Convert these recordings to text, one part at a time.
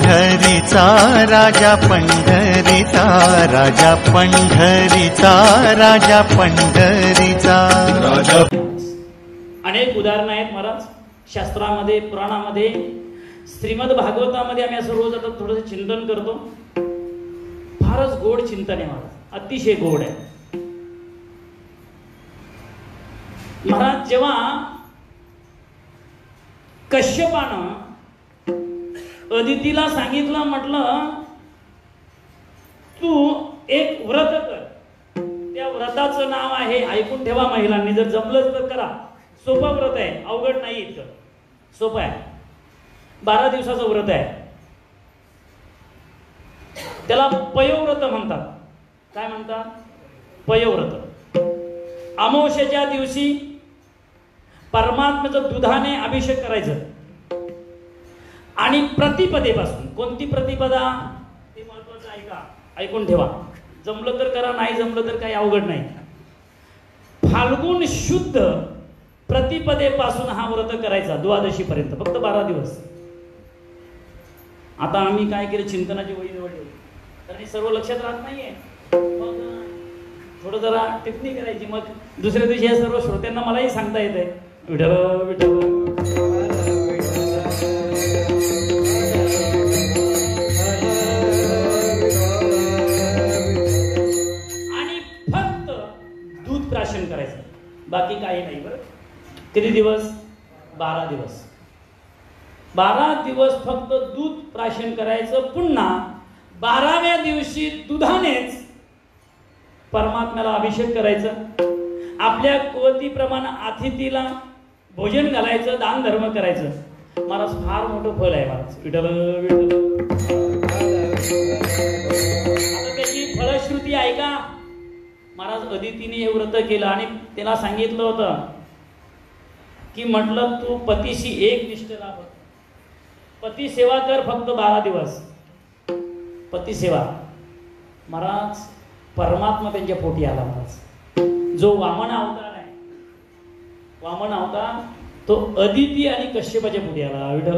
पंढरीचा राजा पंढरीचा राजा पंढरीचा राजा पंढरीचा राजा। अनेक उदाहरणं आहेत महाराज शास्त्रामध्ये, पुराणामध्ये, श्रीमद भागवतामध्ये आम्ही असं रोज आता थोडंसं चिंतन करतो। फारच गोड चिंतन आहे महाराज, अतिशय गोड आहे महाराज। जेव्हा कश्यपानं अदितीला सांगितलं, म्हटलं तू एक व्रत कर, त्या व्रताचं नाव आहे, ऐकून ठेवा महिलांनी, जर जमलंच तर करा, सोपं व्रत आहे, अवघड नाही, इतकं सोपं आहे, 12 दिवसाचं व्रत आहे, त्याला पयोव्रत म्हणतात। काय म्हणतात? पयोव्रत। अमावस्येच्या दिवशी परमात्म्याचं दुधाने अभिषेक करायचं आणि प्रतिपदेपासून, कोणती प्रतिपदा ते महत्वाचं आहे का, ऐकून ठेवा, जमलं तर करा, नाही जमलं तर काही अवघड नाही। फाल्गुन शुद्ध प्रतिपदेपासून हा व्रत करायचा, द्वादशी पर्यंत, फक्त 12 दिवस। आता आम्ही काय केलं, चिंतनाची वही निवडली, कारण हे सर्व लक्षात राहत नाहीये, मग थोडं जरा टिप्पणी करायची, मग दुसऱ्या दिवशी या सर्व श्रोत्यांना मलाही सांगता येतंय, विठ्ठल विठ्ठल। आणि फक्त दूध प्राशन करायचं, बाकी काही नाही बरं। किती दिवस? 12 दिवस। 12 दिवस फक्त दूध प्राशन करायचं, पुन्हा 12व्या दिवशी दुधानेच परमात्म्याला अभिषेक करायचं, आपल्या कुवतीप्रमाणे अतिथीला भोजन घालायचं, दान धर्म करायचं। महाराज फार मोठं फल आहे महाराज, विठ्ठल विठ्ठल। आता त्याची फलश्रुती ऐका महाराज। अदितीने हे व्रत केलं आणि त्याला सांगितलं होतं की म्हटलं तू पतीशी एक निष्ठ लाभ, पती सेवा कर फक्त 12 दिवस, पती सेवा। महाराज परमात्मा त्यांच्या पोटी आला महाराज, जो वामन अवतार आहे, वामन अवतार तो अदिती आणि कश्यपाच्या पोटी आला, विठ्ठल।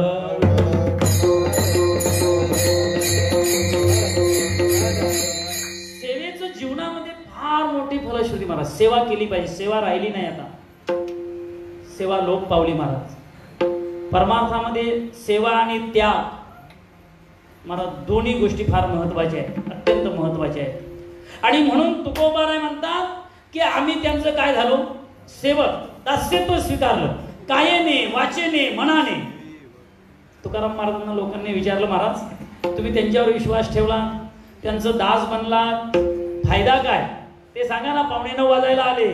सेवेचं जीवनामध्ये फार मोठी फलश्रुती महाराज, सेवा केली पाहिजे, सेवा राहिली नाही आता, सेवा लोप पावली महाराज। परमार्थामध्ये सेवा आणि त्याग महाराज दोन्ही गोष्टी फार महत्वाच्या आहेत, अत्यंत महत्वाच्या आहेत। आणि म्हणून तुकोबाराय म्हणतात की आम्ही त्यांचं काय झालो, सेवक, दास्यत्व स्वीकारलं, कायेने, वाचेने, मनाने। तुकाराम महाराजांना लोकांनी विचारलं, महाराज तुम्ही त्यांच्यावर विश्वास ठेवला, त्यांचं दास बनला, फायदा काय ते सांगा ना, 9:15 वाजायला आले।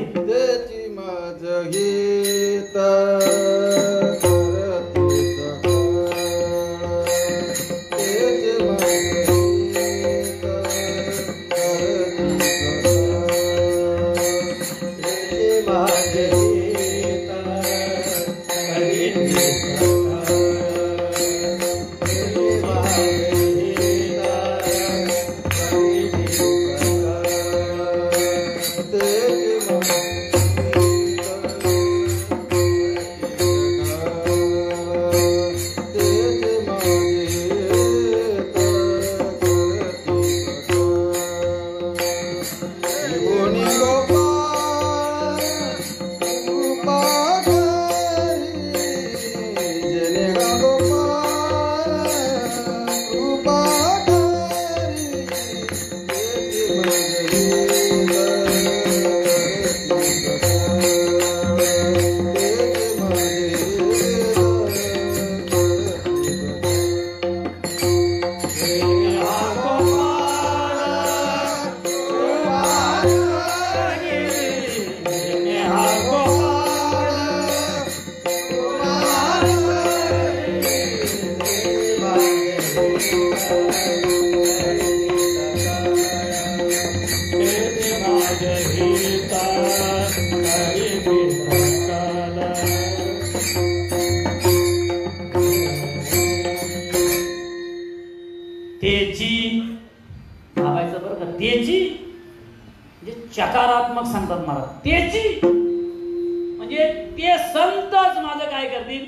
चकारात्मक सांगतात महाराज, त्याची म्हणजे ते संतच माझं काय करतील,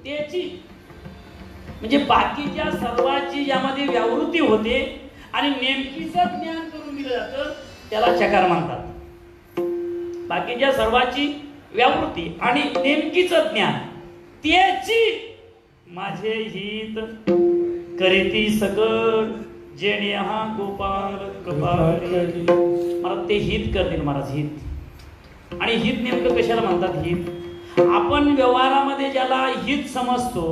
त्याची म्हणजे बाकीच्या सर्वांची ज्यामध्ये व्यावृत्ती होते आणि नेमकीच ज्ञान करून दिलं जातं त्याला चकार म्हणतात. बाकीच्या सर्वांची व्यावृत्ती आणि नेमकीच ज्ञान त्याची माझे हित करीती सकळ जेणे हा गोपाल कृपाळी. मला ते हित करतील महाराज, हित. आणि हित नेमकं कशाला म्हणतात? हित आपण व्यवहारामध्ये ज्याला हित समजतो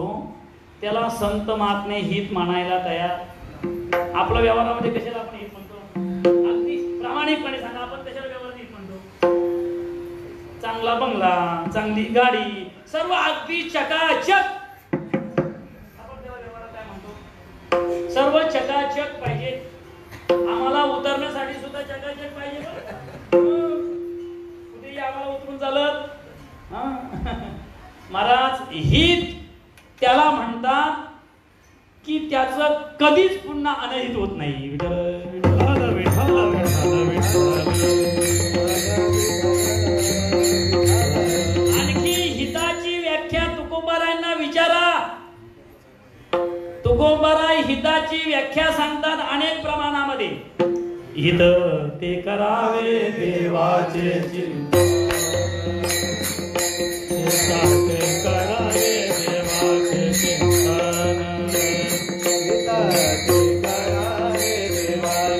त्याला संत महात्मे हित मानायला तयार. आपल्या व्यवहारामध्ये कशाला आपण हित म्हणतो? अगदी प्रामाणिकपणे सांगा, आपण कशाला व्यवहार हित म्हणतो? चांगला बंगला, चांगली गाडी, सर्व अगदी चकाचक. सर्व चकाचक पाहिजे. आम्हाला उतरण्यासाठी सुद्धा चकाचक पाहिजे. कुठेही आम्हाला उतरून चालत महाराज. हित त्याला म्हणतात की त्याचं कधीच पुन्हा अनहित होत नाही. आणखी हिताची व्याख्या तुकोबारायांना विचारा. तुकोबाराय हिताची व्याख्या सांगतात अनेक प्रमाणामध्ये. हित ते करावे देवाचे चिंतन, करावे देवाचे चिंतन, करावे देवाचे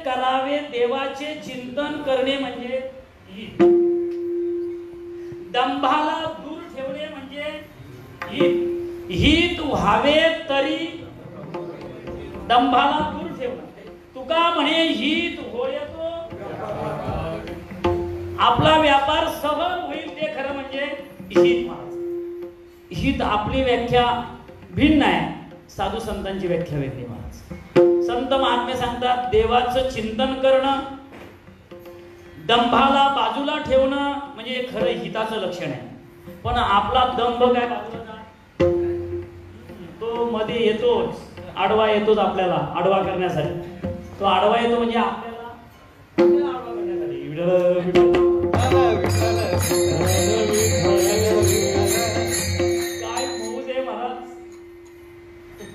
करावे देवाचे चिंतन करणे म्हणजे हित. दंभाला दूर ठेवणे म्हणजे हित. हित व्हावे तरी दंभाला दूर ठेवणे. तुका म्हणे हित होयतो, आपला व्यापार सहज होईल ते खरं म्हणजे हित. हित आपली व्याख्या भिन्न आहे, साधू संतांची व्याख्या वेगळी महाराज. संत महात्मे सांगतात देवाचं चिंतन करणं, दंभाला बाजूला ठेवणं म्हणजे खरं हिताचं लक्षण आहे. पण आपला दंभ काय बाजूला, तो मध्ये येतोच, आडवा येतोच आपल्याला आडवा करण्यासाठी. तो आडवा येतो म्हणजे आपल्याला आडवा करण्यासाठी. काय होऊ दे महाराज,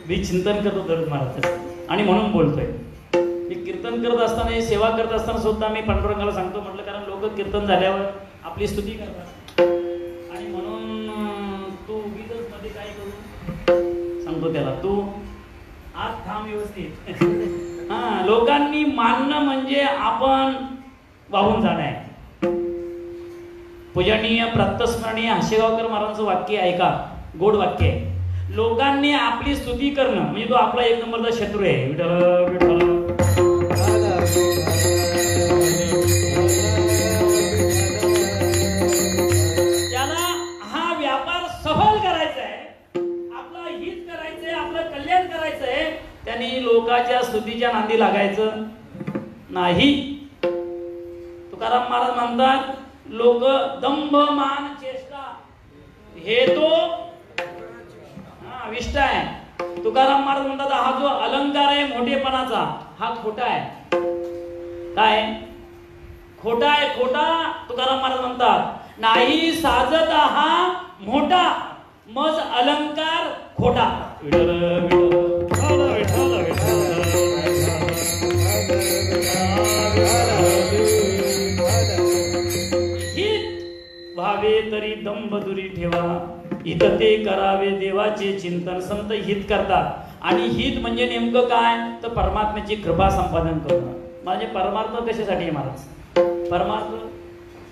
मी चिंतन करतो दररोज महाराज आणि म्हणून बोलतोय. मी कीर्तन करत असताना, हे सेवा करत असताना सुद्धा मी पांडुरंगाला सांगतो म्हटलं, कारण लोक कीर्तन झाल्यावर आपली स्तुती करतात आणि म्हणून तू उगीच मध्ये काय करू सांगतो त्याला, तू आज थांब व्यवस्थित. हा, लोकांनी मानणं म्हणजे आपण वाहून जाणं आहे. पूजनीय प्रातस्मरणीय हास्यगावकर महाराजांचं वाक्य ऐका, गोड वाक्य आहे. लोकांनी आपली स्तुती करणं म्हणजे तो आपला एक नंबरचा शत्रू आहे. विठ्ठल विठ्ठल. त्याला हा व्यापार सफल करायचा आहे, आपला हित करायचंय, आपलं कल्याण करायचंय, त्यांनी लोकांच्या स्तुतीच्या नांदी लागायचं नाही. तुकाराम महाराज म्हणतात लोक दंभ मान चेष्टा हे तो विष्ट आहे. तुकाराम महाराज म्हणतात हा जो अलंकार आहे मोठेपणाचा हा खोटा आहे. काय खोटा आहे? खोटा. तुकाराम महाराज म्हणतात नाही साजत हा मोठा मज अलंकार खोटा. हित व्हावे तरी दंभ दुरी ठेवा, हित ते करावे देवाचे चिंतन. संत हित करतात आणि हित म्हणजे नेमकं काय तर परमात्म्याची कृपा संपादन करणं. म्हणजे परमार्थ कशासाठी आहे महाराज? परमार्थ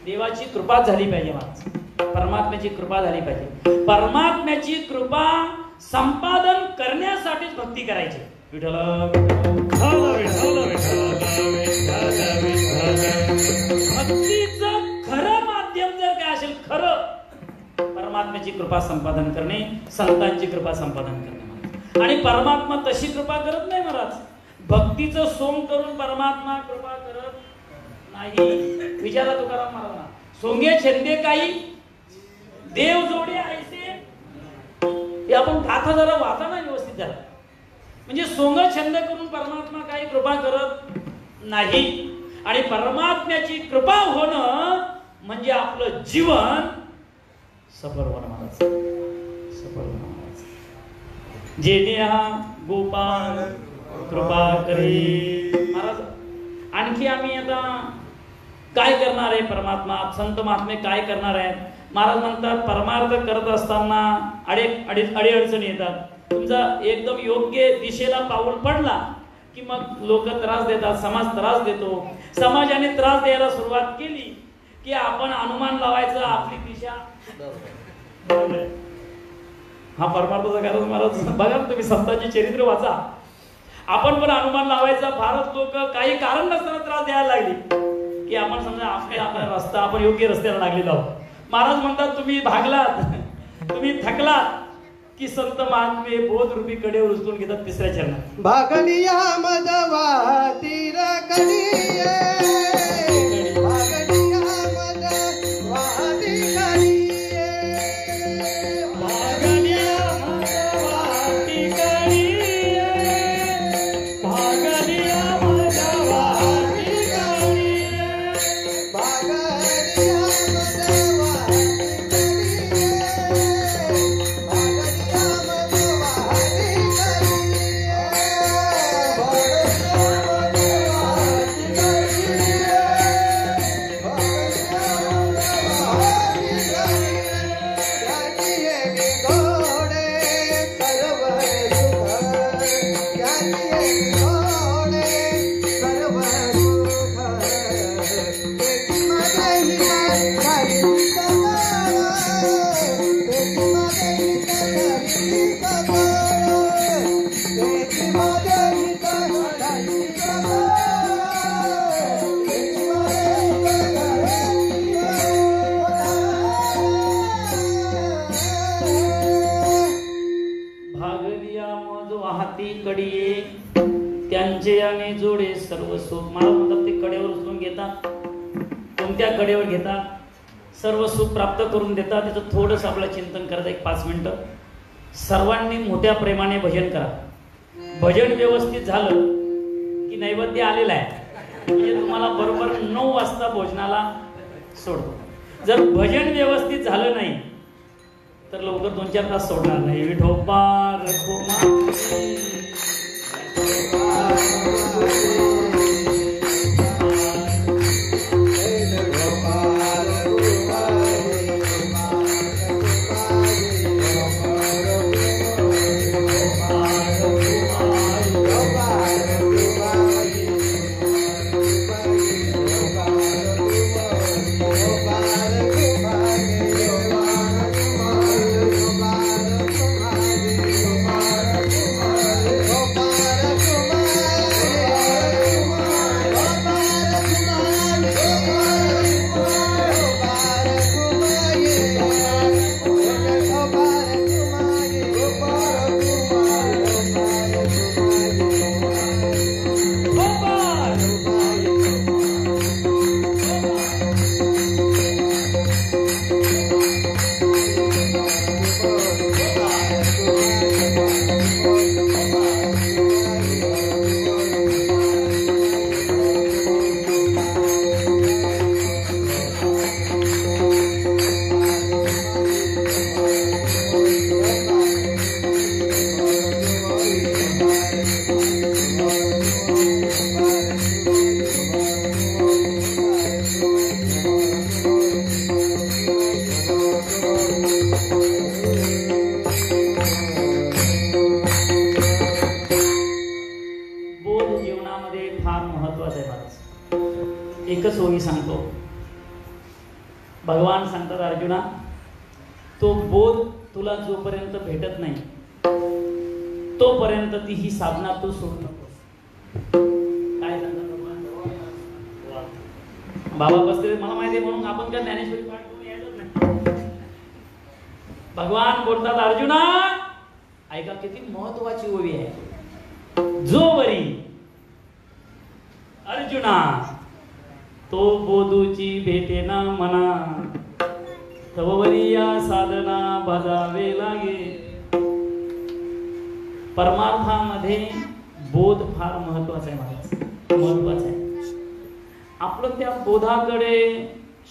देवाची कृपा झाली पाहिजे महाराज, परमात्म्याची कृपा झाली पाहिजे. परमात्म्याची कृपा संपादन करण्यासाठीच भक्ती करायची. विठ्ठल विठ्ठल विठ्ठल विठ्ठल विठ्ठल भक्तीचं खरं माध्यम जर काय असेल, खरं परमात्म्याची कृपा संपादन करणे, संतांची कृपा संपादन करणे महाराज. आणि परमात्मा तशी कृपा करत नाही महाराज. भक्तीचं सोंग करून परमात्मा कृपा करत नाही. विचारा तुकाराम महाराजांना, सोंगे छंदे काही देव जोडे ऐसे. हे आपण गाथा जरा वाचा ना व्यवस्थित जरा. म्हणजे सोंग छंद करून परमात्मा काही कृपा करत नाही. आणि परमात्म्याची कृपा होणं म्हणजे आपलं जीवन सफल होणं महाराज, सफल होणं महाराज. जेणे हा गोपाल कृपा करे महाराज. आणखी आम्ही आता काय करणार आहे, परमात्मा संत महात्मे काय करणार आहेत महाराज म्हणतात. परमार्थ करत असताना अडीअडचणी येतात. तुमचा एकदम योग्य दिशेला पाऊल पडला की मग लोक त्रास देतात, समाज त्रास देतो. समाजाने त्रास द्यायला सुरुवात केली की आपण अनुमान लावायचं आपली दिशा. हा परमार्थाचा कारण महाराज बघा ना तुम्ही, संतांची चरित्र वाचा. आपण पण अनुमान लावायचा. फारच लोक काही कारण नसताना त्रास द्यायला लागली की आपण समजा आपला रस्ता आपण योग्य रस्त्याला लागलेलो आहोत. महाराज म्हणतात तुम्ही भागलात, तुम्ही थकलात की संत महात्मे बोध रूपी कडे उचलून घेतात तिसऱ्या चरणात. भागलिया मदवा तीर कडिये, भागलिया मदवा तीर कडिये, भागलिया मदवा तीर कडिये, भागलिया मदवा तीर कडिये, भागलिया मदवा त्यांचे आणि जोडे सर्व सुख. मला म्हणतात ते कडेवर उचलून घेतात. कोणत्या कडेवर घेतात? सर्व सुख प्राप्त करून देतात. त्याचं थोडंसं आपलं चिंतन करायचं, एक 5 मिनिटं. सर्वांनी मोठ्या प्रेमाने भजन करा. भजन व्यवस्थित झालं की नैवेद्य आलेला आहे, म्हणजे तुम्हाला बरोबर 9 वाजता भोजनाला सोडतो. जर भजन व्यवस्थित झालं नाही तर लवकर 2-4 तास सोडणार नाही. विठोबा रखुमा एकच ओळी सांगतो. भगवान सांगतात अर्जुना, तो बोध तुला जोपर्यंत भेटत नाही तोपर्यंत ती ही साधना तू सोडू नकोस. काय सांगतात भगवान? बाबा बसले मला माहिती आहे म्हणून आपण काय ज्ञानेश्वरी पाठ करून यायचंच नाही. भगवान बोलतात अर्जुना ऐका किती महत्वाची ओवी आहे. जो वरी अर्जुना तो बोधूची भेटे ना मना तववरी या साधना बजावे लागे. परमार्थामध्ये बोध फार महत्वाचा आहे महाराज, महत्वाचा आहे. आपलं त्या बोधाकडे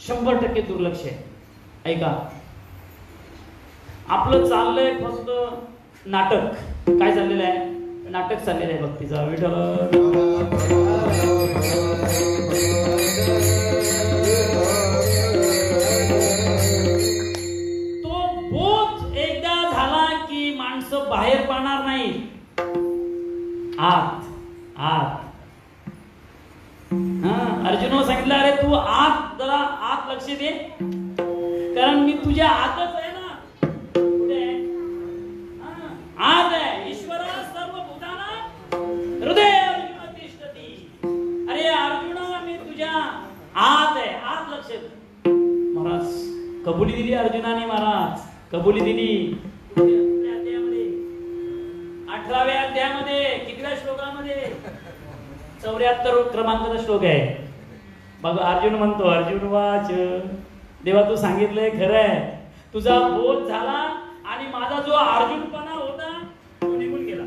100% दुर्लक्ष आहे. ऐका आपलं चाललंय फक्त नाटक. काय चाललेलं आहे? नाटक चाललेलं आहे भक्तीचं. विठ्ठल बाहेर पाहणार नाही, आत आत. अर्जुनाला सांगितलं अरे तू आत जरा आत लक्ष दे, कारण मी तुझ्या आतच आहे ना. कुठे आहे? आत आहे. ईश्वर सर्व भूताना हृदय अर्जुन तिष्ठती. अरे अर्जुना मी तुझ्या आत आहे, आत लक्ष दे. महाराज कबुली दिली अर्जुनाने. महाराज कबुली दिली. 18व्या अध्यायामध्ये कितव्या श्लोकामध्ये? 74 क्रमांकाचा श्लोक आहे. बघ अर्जुन म्हणतो, अर्जुन वाच देवा तू सांगितलंय खरं आहे, तुझा बोध झाला आणि माझा जो अर्जुनपणा होता तो निघून गेला.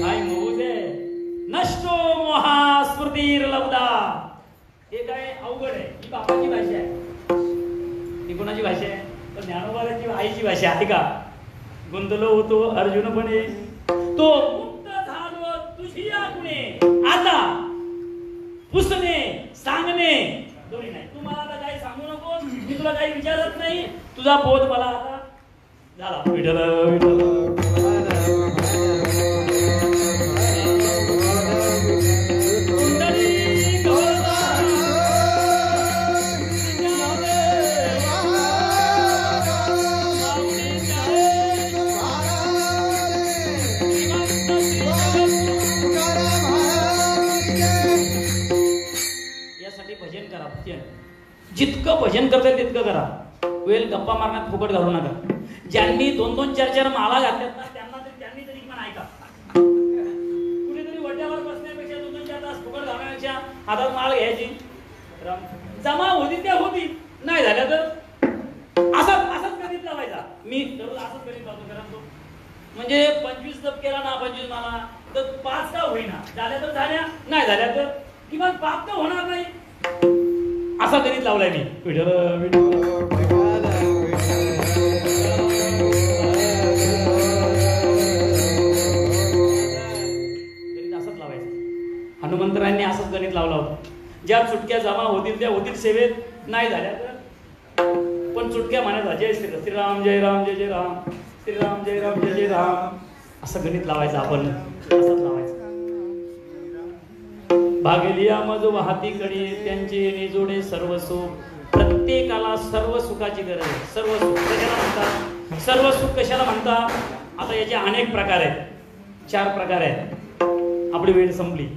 काय मोह दे नष्टो मोहा स्मृतिर्लब्धा. हे काय अवघड आहे. ही बापाची भाषा आहे. ही कोणाची भाषा आहे? तर ज्ञानोबाची आईची भाषा आहे का? गुंतलो होतो अर्जुनपणे तो मुक्त झालो तुझी गुणे. आता पुसणे सांगणे दोन्ही नाही. तू मला आता काही सांगू नको, मी तुला काही विचारत नाही. तुझा बोध मला आता झाला. विठ्ठल विठ्ठल जितकं भजन करता येईल तितकं करा. वेळ गप्पा मारण्यात फुकट घालू नका. ज्यांनी 2-2, 4-4 माला घातल्यात ना त्यांनी तरी पण ऐका. कुठेतरी वड्यावर बसण्यापेक्षा 2-2, 4 तास फुकट घालण्यापेक्षा हातात माळ घ्यायची. जमा होती त्या होती, नाही झाल्या तर असंच गणित लावायचा. मी दररोज असंच गणित लावतो. कारण तो म्हणजे 25 जप केला ना 25 माला तर 5 का होईना, झाल्या तर झाल्या, नाही झाल्या तर किमान 5 तर होणार नाही. असा गणित लावलाय मी. विठ्ठल गणित असंच लावायचं. हनुमंतरायांनी असंच गणित लावलं होतं. ज्या चुटक्या जमा होतील त्या होतील सेवेत, नाही झाल्या तर पण चुटक्या म्हणायचा जय श्री श्रीराम जय राम जय जय राम श्रीराम जय राम जय जय राम. असं गणित लावायचं आपण. असंच लावायचं. भागलिया मज वाहती कडे त्यांचे निजोडे सर्व सुख. प्रत्येकाला सर्व सुखाची गरज आहे. सर्व सुख कशाला म्हणतात? सर्व सुख कशाला म्हणतात? आता याचे अनेक प्रकार आहेत. 4 प्रकार आहेत. आपली वेळ संपली.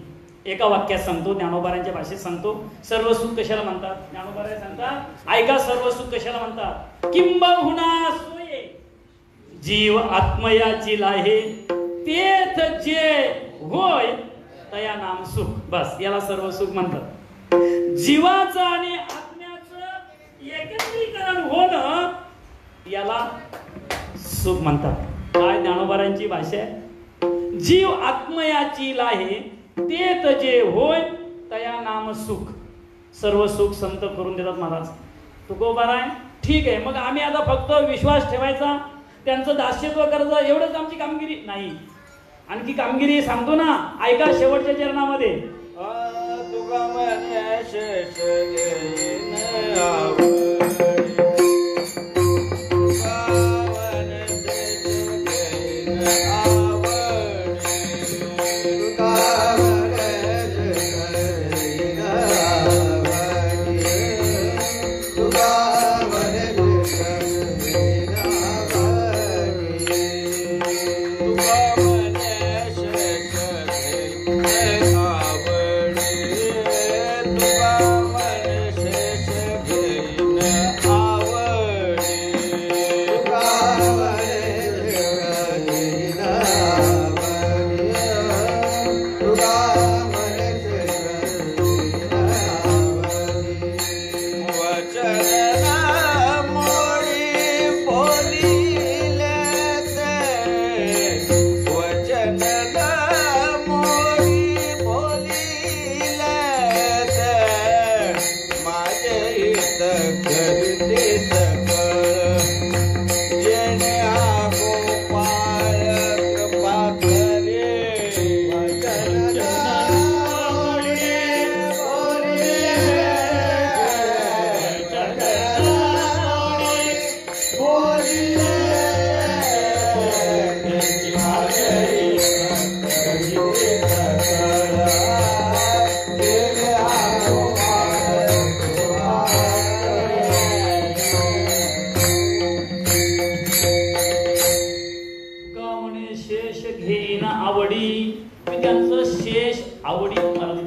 एका वाक्यात सांगतो, ज्ञानोबारांच्या भाषेत सांगतो. सर्व सुख कशाला म्हणतात? ज्ञानोबाराय सांगतात ऐका सर्व सुख कशाला म्हणतात. किंबहुना सोये जीव आत्मयाची लाहे तेथ जे होय तया नाम सुख. बस याला सर्व सुख म्हणतात. जीवाचं आणि आत्म्याचं एकत्रीकरण होणं याला सुख म्हणतात. काय ज्ञानोबारांची भाषा आहे? जीव आत्मयाची लाहे तेथ जे होय तया नाम सुख. सर्व सुख संत करून देतात महाराज. तुकोबाराय ठीक आहे. मग आम्ही आता फक्त विश्वास ठेवायचा, त्यांचं दास्यत्व करायचं, एवढंच आमची कामगिरी नाही. आणखी कामगिरी सांगतो ना, ऐका शेवटच्या चरणामध्ये. तुका म्हणे शेष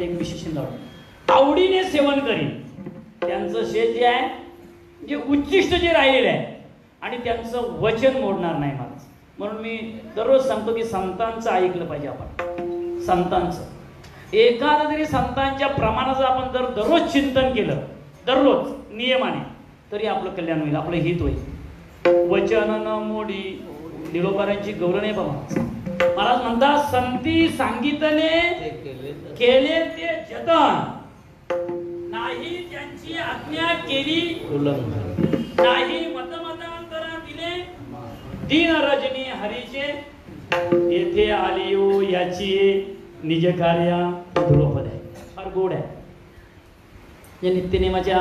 ते एक विशेषण लावलं, आवडीने सेवन करीन. त्यांचं शेत जे आहे, जे उच्चिष्ट जे राहिलेलं आहे आणि त्यांचं वचन मोडणार नाही मला. म्हणून मी दररोज सांगतो की संतांचं ऐकलं पाहिजे आपण. संतांचं एखादं जरी संतांच्या प्रमाणाचं आपण जर दररोज चिंतन केलं, दररोज नियमाने, तरी आपलं कल्याण होईल, आपलं हित होईल. वचन न मोडी निरोपारांची गौरव नाही बाबा. महाराज म्हणतात, संती सांगितले केले ते जतन, नाही त्यांची आज्ञा केली नाही मतमतांतरा दिले. दीन रजनी हरीचे येथे आली ओ याची निज कार्या ध्रुवपद आहे. फार गोड आहे. या नित्यनेमाच्या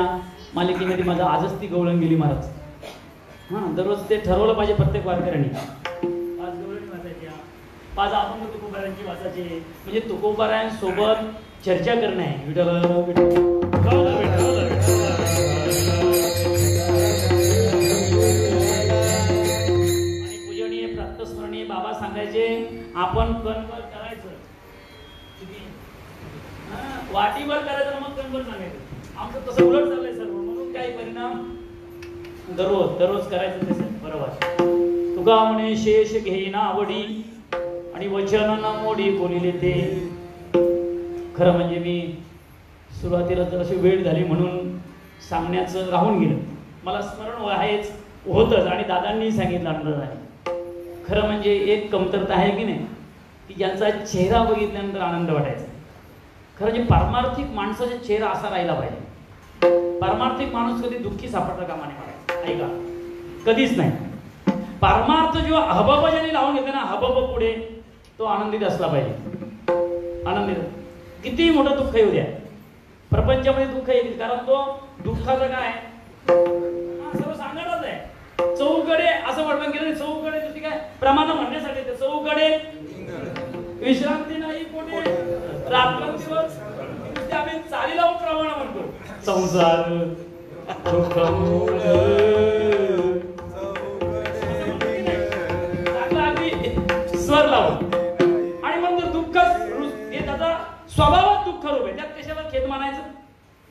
मालिकेमध्ये माझा आजच ती गवळण गेली महाराज. हां, दररोज ते ठरवलं पाहिजे प्रत्येक वारकऱ्यांनी. 5 गवळणी वाचायच्या, 5 अभंग तुकोबारांची वाचायचे, म्हणजे तुकोबारांसोबत चर्चा करणं आहे. विठ्ठल विठ्ठल विठ्ठल विठ्ठल. आणि पूजनीय प्रातस्मरणीय बाबा सांगायचे, आपण कणभर करायचं, वाटीभर करायचं, मग कणभर सांगायचं. आमचं तसं उलट चाललंय सर्व. म्हणून काही परिणाम दररोज करायचं तसं. बरोबर. तुका म्हणे शेष घेईना आवडी आणि वचन न मोडी बोलिले ते. खरं म्हणजे मी सुरुवातीला जराशी वेळ झाली म्हणून सांगण्याचं राहून गेलं. मला स्मरण आहेच, होतच, आणि दादांनी सांगितलं आनंद आहे. खरं म्हणजे एक कमतरता आहे की नाही, की ज्यांचा चेहरा बघितल्यानंतर आनंद वाटायचा. खरं म्हणजे पारमार्थिक माणसाचा चेहरा असा राहिला पाहिजे. पारमार्थिक माणूस कधी दुःखी सापडता कामा नये महाराज. ऐका, कधीच नाही. पारमार्थ जो हबब ज्याने लावून घेते ना, हबब पुढे तो आनंदित असला पाहिजे. आनंदित किती मोठं दुःख येऊ द्या, प्रपंचामध्ये दुःख येईल, कारण तो दुःखाचं काय सर्व सांगतच आहे. चौकडे असं वर्णन केलं. चौकडे तुझी काय प्रमाण म्हणण्यासाठी ते चौकडे विश्रांती नाही कोठे, रात्रंदिवस आम्ही चाली लावून प्रमाण म्हणतो. संसार दुःख स्वर लावून, आणि मग दुःख हे त्याचा स्वभावात दुःख रूप आहे. त्यात कशाला खेद मानायचं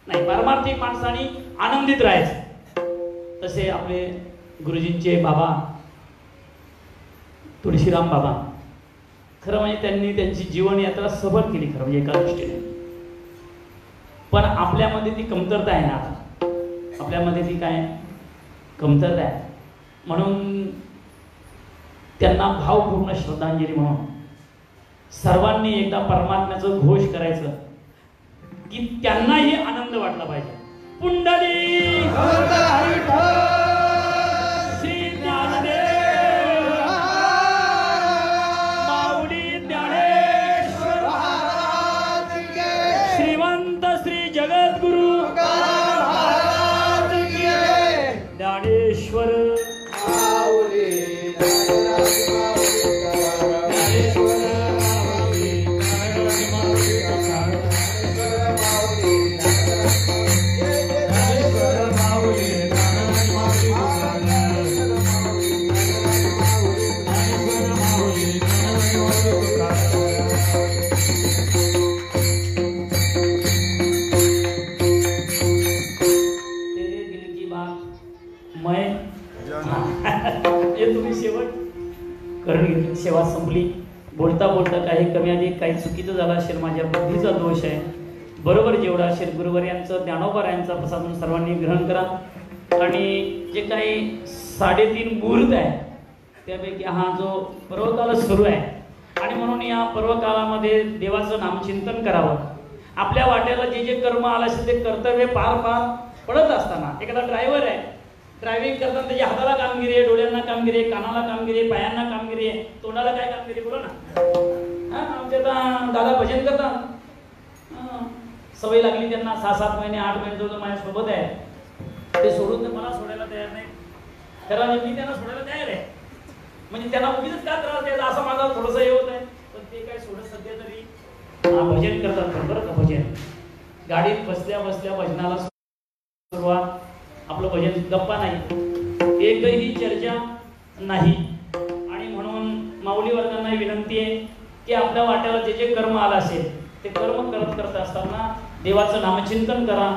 नाही. पारमार्थिक माणसाने आनंदित राहायचं. तसे आपले गुरुजींचे बाबा तुळशीराम बाबा, खरं म्हणजे त्यांनी त्यांची जीवन यात्रा सफल केली खरं म्हणजे एका दृष्टीने. पण आपल्यामध्ये ती कमतरता आहे ना, आता आपल्यामध्ये ती काय कमतरता आहे. म्हणून त्यांना भावपूर्ण श्रद्धांजली म्हणून सर्वांनी एकदा परमात्म्याचं घोष करायचं की त्यांनाही आनंद वाटला पाहिजे. पुंडली श्री ज्ञानदेव माऊली ज्ञानेश्वर श्रीमंत श्री जगद्गुरु ज्ञानेश्वर सेवा संपली. बोलता बोलता काही कमी अधिक काही चुकीचं झालं असेल, माझ्या बुद्धीचा दोष आहे. बरोबर जेवढा असेल गुरुवर्यांचं ज्ञानोबारायांचा प्रसाद सर्वांनी ग्रहण करा. आणि जे काही 3.5 मुहूर्त आहे त्यापैकी हा जो पर्वकाल सुरू आहे, आणि म्हणून या पर्वकालामध्ये देवाचं नामचिंतन करावं. आपल्या वाट्याला जे जे कर्म आलं असेल ते कर्तव्य पार पडत असताना, एखादा ड्रायव्हर आहे, ड्रायव्हिंग करताना त्याच्या हाताला कामगिरी आहे, डोळ्यांना कामगिरी आहे, कानाला कामगिरी आहे, पायांना कामगिरी आहे, तोंडाला काय कामगिरी बोला ना. आमचे आता दादा भजन करतात, सवय लागली त्यांना. 6-7 महिने 8 महिने जवळ माझ्यासोबत आहे. ते सोडून तर मला सोडायला तयार नाही. खरं म्हणजे मी त्यांना सोडायला तयार आहे. म्हणजे त्यांना उगीच का त्रास द्यायचा असं माझा थोडंसं हे होत आहे. पण ते काय सोडत सध्या तरी भजन करतात. बरं का भजन गाडीत बसल्या बसल्या भजनाला सुरुवात. आपलं भजन गप्पा नाही, एकही चर्चा नाही. आणि म्हणून माऊली वर्गांना विनंती आहे की आपल्या वाट्याला जे जे कर्म आलं असेल ते कर्म करत असताना देवाचं नामचिंतन करा,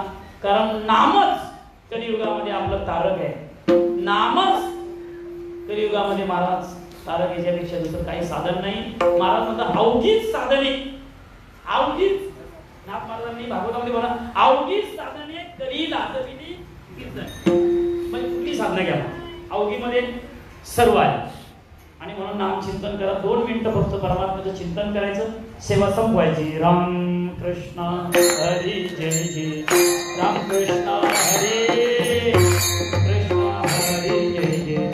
कारण नामच कलियुगामध्ये आपलं तारक आहे. नामच कलियुगामध्ये महाराज तारक, याच्यापेक्षा दुसरं काही साधन नाही. महाराज म्हणतात अवघीच साधने, अवघीच नाथ महाराजांनी भागवतामध्ये बोला, अवघीच साधने करी लाजविली कीर्तन. म्हणजे कुठली साधना घ्या, अवघीमध्ये सर्व आहे. आणि म्हणून नाम चिंतन करा. 2 मिनिटं फक्त परमात्म्याचं चिंतन करायचं, सेवा संपवायची. राम कृष्ण हरी जय जय, राम कृष्ण हरे कृष्ण हरी जय जय.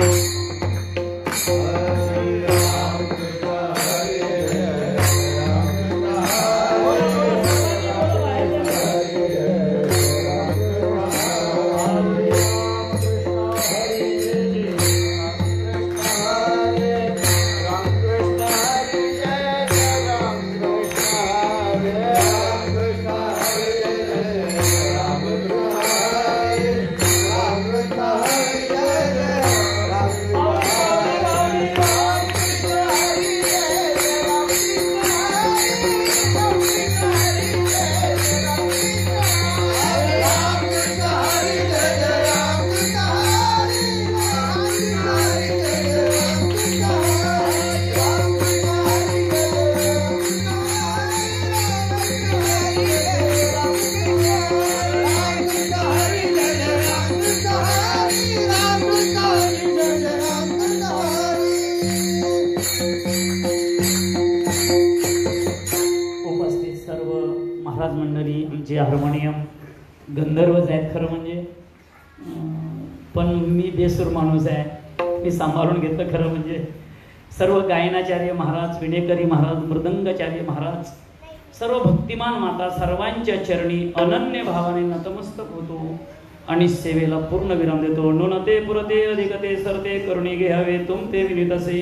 हार्मोनियम गंधर्वच आहेत खरं म्हणजे, पण मी बेसूर माणूस आहे, मी सांभाळून घेतलं खरं म्हणजे. सर्व गायनाचार्य महाराज, विणेकरी महाराज, मृदंगाचार्य महाराज, सर्व भक्तिमान माता, सर्वांच्या चरणी अनन्य भावाने नतमस्तक होतो आणि सेवेला पूर्ण विराम देतो. नुनते पुरते अधिकते सरते करुणी घ्यावे तुमते विनितसे,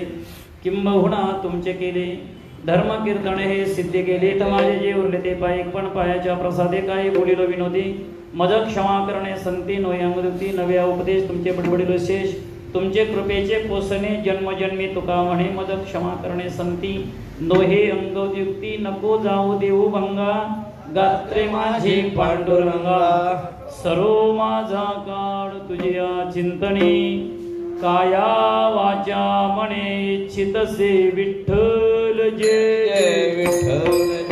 किंबहुना तुमचे केले धर्म कीर्तन हे सिद्ध केले. तर माझे जे उरले ते पायिक, पण पायाच्या प्रसादे काय बोलिलो विनोदी. मज क्षमा करणे संती नोय अंगदुक्ती, नव्या उपदेश तुमचे बडबडिलो शेष. तुमचे कृपेचे पोसणे जन्मजन्मी तुका म्हणे, मज क्षमा करणे संती नोहे अंगदुक्ती. नको जाऊ देऊ भंगा, गात्रे माझे पांडुरंगा. सर्व माझा काळ तुझ्या चिंतनी, काया वाचा म्हणे इच्छितसे विठ्ठल जय विठ्ठल.